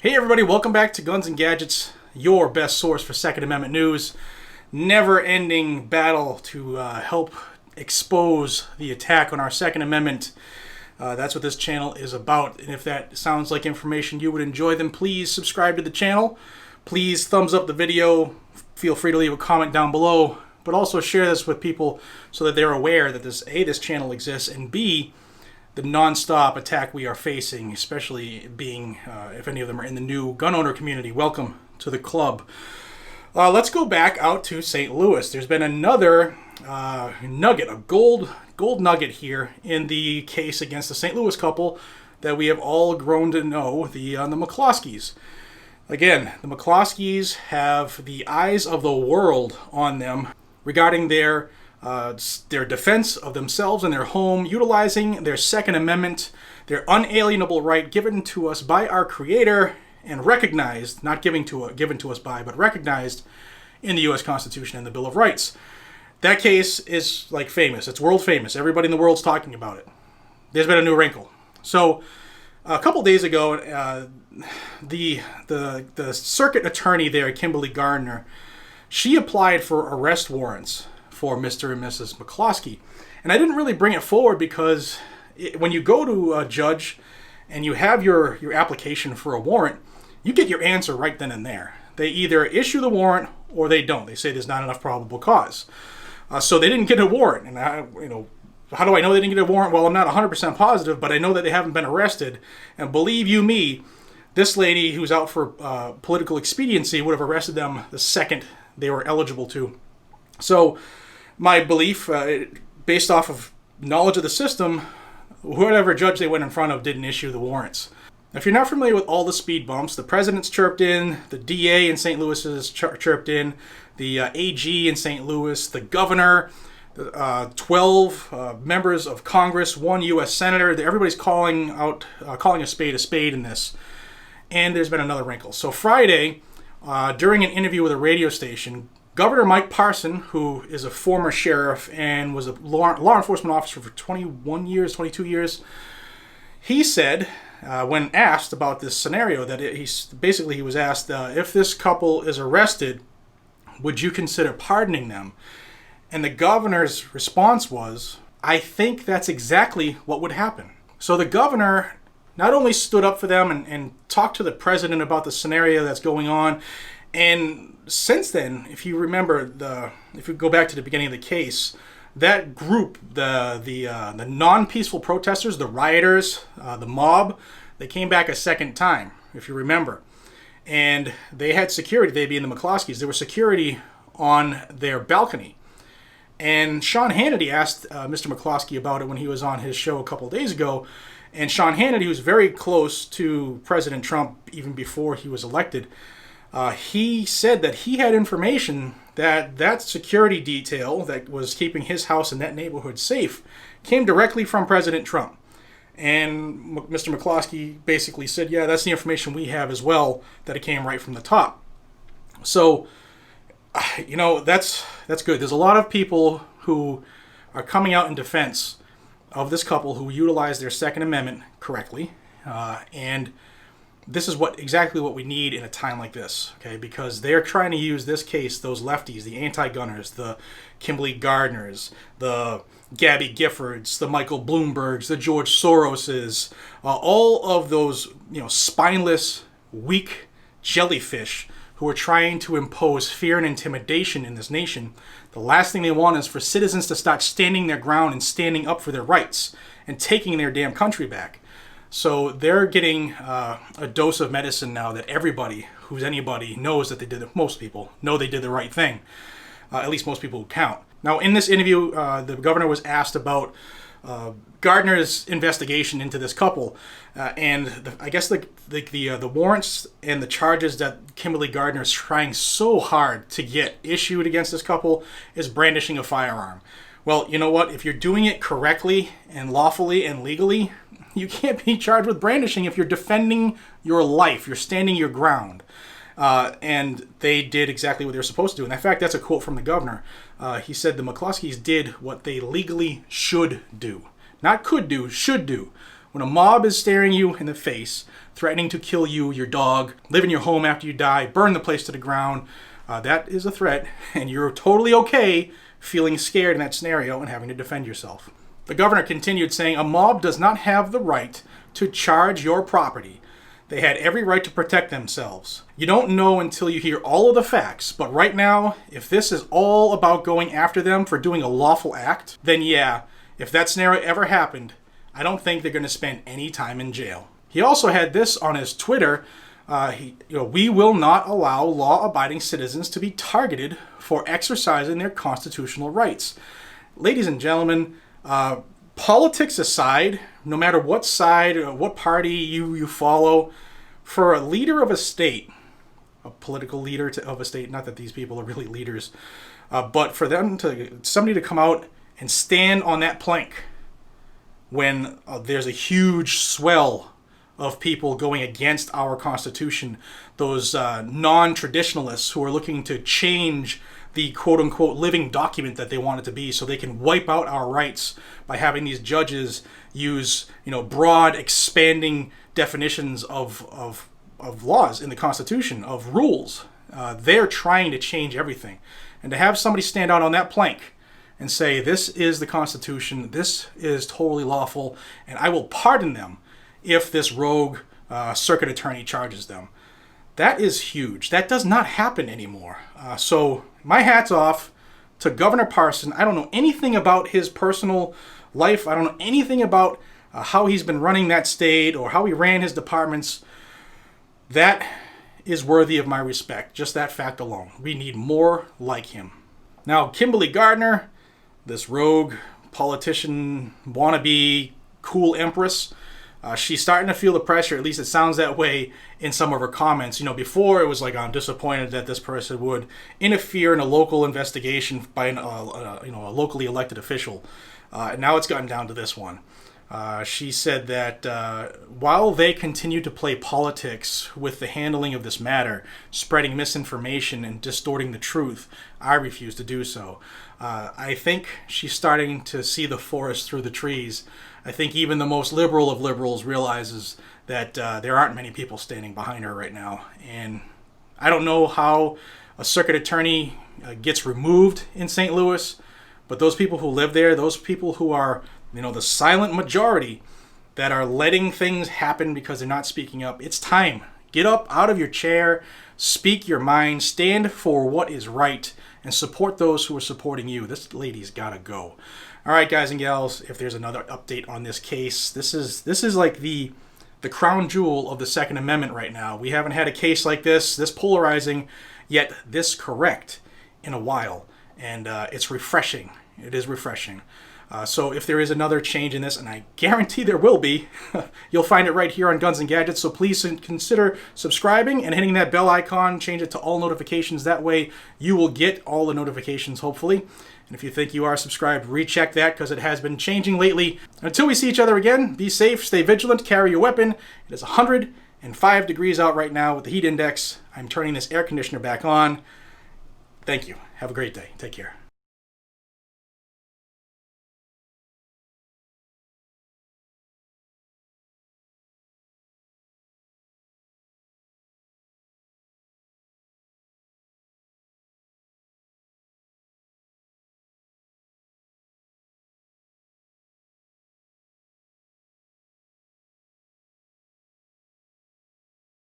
Hey everybody, welcome back to Guns and Gadgets, your best source for Second Amendment news. Never-ending battle to help expose the attack on our Second Amendment. That's what this channel is about, and if that sounds like information you would enjoy, then please subscribe to the channel. Please thumbs up the video. Feel free to leave a comment down below, but also share this with people so that they're aware that this channel exists, and B, the non-stop attack we are facing, especially being, if any of them are in the new gun owner community. Welcome to the club. Let's go back out to St. Louis. There's been another nugget, a gold nugget here in the case against the St. Louis couple that we have all grown to know, the McCloskeys. Again, the McCloskey have the eyes of the world on them regarding their defense of themselves and their home, utilizing their Second Amendment, their unalienable right given to us by our Creator and recognized, not given to us by, but recognized in the U.S. Constitution and the Bill of Rights. That case is like famous. It's world famous. Everybody in the world's talking about it. There's been a new wrinkle. So a couple days ago, the circuit attorney there, Kimberly Gardner, she applied for arrest warrants for Mr. and Mrs. McCloskey. And I didn't really bring it forward because when you go to a judge and you have your application for a warrant, you get your answer right then and there. They either issue the warrant or they don't. They say there's not enough probable cause. So they didn't get a warrant. And how do I know they didn't get a warrant? Well, I'm not 100% positive, but I know that they haven't been arrested. And believe you me, this lady who's out for political expediency would have arrested them the second they were eligible to. So my belief, based off of knowledge of the system, whatever judge they went in front of didn't issue the warrants. If you're not familiar with all the speed bumps, the president's chirped in, the DA in St. Louis is chirped in, the AG in St. Louis, the governor, 12 members of Congress, 1 U.S. senator. Everybody's calling a spade in this. And there's been another wrinkle. So Friday, during an interview with a radio station, Governor Mike Parson, who is a former sheriff and was a law enforcement officer for 22 years, he said, when asked about this scenario, that he was asked, if this couple is arrested, would you consider pardoning them? And the governor's response was, I think that's exactly what would happen. So the governor not only stood up for them and talked to the president about the scenario that's going on, and since then, if you remember, if you go back to the beginning of the case, that group, the non-peaceful protesters, the rioters, the mob, they came back a second time, if you remember. And they had security, they being the McCloskey, there was security on their balcony. And Sean Hannity asked Mr. McCloskey about it when he was on his show a couple of days ago. And Sean Hannity, who's very close to President Trump even before he was elected, he said that he had information that security detail that was keeping his house and that neighborhood safe came directly from President Trump. And Mr. McCloskey basically said, yeah, that's the information we have as well, that it came right from the top. So, that's good. There's a lot of people who are coming out in defense of this couple who utilize their Second Amendment correctly, and this is exactly what we need in a time like this, okay? Because they're trying to use this case, those lefties, the anti-gunners, the Kimberly Gardners, the Gabby Giffords, the Michael Bloombergs, the George Soroses, all of those, spineless, weak jellyfish who are trying to impose fear and intimidation in this nation. The last thing they want is for citizens to start standing their ground and standing up for their rights and taking their damn country back. So they're getting a dose of medicine now that everybody who's anybody knows that they did it. Most people know they did the right thing. At least most people who count. Now, in this interview, the governor was asked about Gardner's investigation into this couple, and I guess the warrants and the charges that Kimberly Gardner is trying so hard to get issued against this couple is brandishing a firearm. Well, you know what? If you're doing it correctly and lawfully and legally, you can't be charged with brandishing if you're defending your life. You're standing your ground. And they did exactly what they were supposed to do. And in fact, that's a quote from the governor. He said the McCloskeys did what they legally should do. Not could do, should do. When a mob is staring you in the face, threatening to kill you, your dog, live in your home after you die, burn the place to the ground, that is a threat, and you're totally okay feeling scared in that scenario and having to defend yourself. The governor continued saying, a mob does not have the right to charge your property. They had every right to protect themselves. You don't know until you hear all of the facts, but right now, if this is all about going after them for doing a lawful act, then yeah, if that scenario ever happened, I don't think they're going to spend any time in jail. He also had this on his Twitter. We will not allow law-abiding citizens to be targeted for exercising their constitutional rights. Ladies and gentlemen, politics aside, no matter what side or what party you follow, for a leader of a state, a political leader of a state, not that these people are really leaders, but for somebody to come out and stand on that plank when there's a huge swell of people going against our Constitution, those non-traditionalists who are looking to change the quote-unquote living document that they want it to be so they can wipe out our rights by having these judges use broad, expanding definitions of laws in the Constitution, of rules. They're trying to change everything. And to have somebody stand out on that plank and say, this is the Constitution, this is totally lawful, and I will pardon them if this rogue circuit attorney charges them. That is huge. That does not happen anymore. So my hat's off to Governor Parson. I don't know anything about his personal life. I don't know anything about how he's been running that state or how he ran his departments. That is worthy of my respect, just that fact alone. We need more like him. Now, Kimberly Gardner, this rogue politician, wannabe, cool empress, she's starting to feel the pressure, at least it sounds that way in some of her comments. Before it was like, I'm disappointed that this person would interfere in a local investigation by a locally elected official. Now it's gotten down to this one. She said that while they continue to play politics with the handling of this matter, spreading misinformation and distorting the truth, I refuse to do so. I think she's starting to see the forest through the trees. I think even the most liberal of liberals realizes that there aren't many people standing behind her right now. And I don't know how a circuit attorney gets removed in St. Louis, but those people who live there, those people who are the silent majority that are letting things happen because they're not speaking up. It's time. Get up out of your chair, speak your mind, stand for what is right, and support those who are supporting you. This lady's got to go. All right, guys and gals, if there's another update on this case, this is like the crown jewel of the Second Amendment right now. We haven't had a case like this polarizing, yet this correct in a while. And it's refreshing. It is refreshing. So if there is another change in this, and I guarantee there will be, you'll find it right here on Guns and Gadgets. So please consider subscribing and hitting that bell icon. Change it to all notifications. That way you will get all the notifications, hopefully. And if you think you are subscribed, recheck that because it has been changing lately. Until we see each other again, be safe, stay vigilant, carry your weapon. It is 105 degrees out right now with the heat index. I'm turning this air conditioner back on. Thank you. Have a great day. Take care.